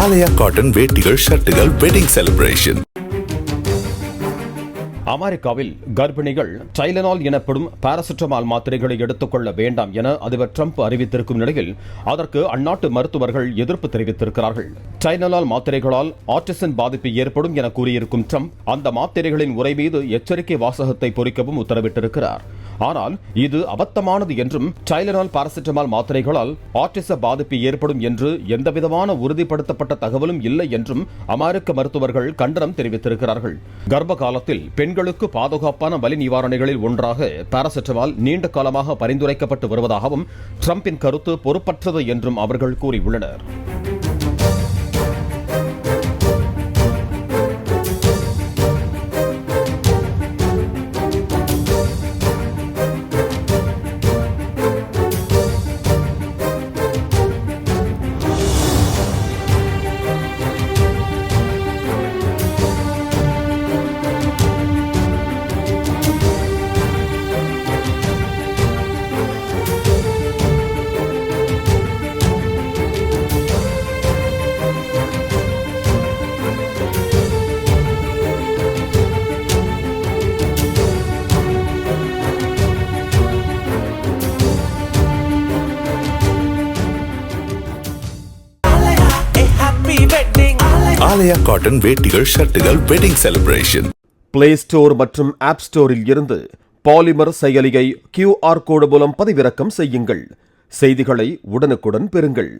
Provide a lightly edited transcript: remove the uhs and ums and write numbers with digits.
ஆலயா cotton வேட்டிகள் ஷர்ட்டுகள் wedding celebration. அமெரிக்காவில் கர்ப்பிணிகள் டைலனால் எனப்படும் பாராசிட்டமால் மாத்திரைகளை எடுத்துக்கொள்ள வேண்டாம் என அதிபர் டிரம்ப் அறிவித்திருக்கும் நிலையில் அதற்கு அந்நாட்டு மருத்துவர்கள் எதிர்ப்பு தெரிவித்திருக்கிறார்கள். டைலனால் மாத்திரைகளால் ஆட்டிசம் பாதிப்பு ஏற்படும் என கூறியிருக்கும் டிரம்ப் அந்த மாத்திரைகளின் உரை மீது எச்சரிக்கை வாசகத்தை பொறிக்கவும் உத்தரவிட்டிருக்கிறார். ஆனால் இது அபத்தமானது என்றும் டைலனால் பாராசிட்டமால் மாத்திரைகளால் ஆட்டிச பாதிப்பு ஏற்படும் என்று எந்தவிதமான உறுதிப்படுத்தப்பட்ட தகவலும் இல்லை என்றும் அமெரிக்க மருத்துவர்கள் கண்டனம் தெரிவித்திருக்கிறார்கள். கர்ப்ப காலத்தில் பெண்களுக்கு பாதுகாப்பான வலி நிவாரணிகளில் ஒன்றாக பாராசிட்டமால் நீண்ட காலமாக பரிந்துரைக்கப்பட்டு வருவதாகவும் டிரம்பின் கருத்து பொறுப்பற்றது என்றும் அவர்கள் கூறியுள்ளனர். ஆலயா காட்டன் வேட்டிகள் ஷர்ட்டுகள் வெட்டிங் செலிப்ரேஷன். பிளே ஸ்டோர் மற்றும் ஆப் ஸ்டோரில் இருந்து பாலிமர் செயலியை QR கோடு மூலம் பதிவிறக்கம் செய்யுங்கள். செய்திகளை உடனுக்குடன் பெறுங்கள்.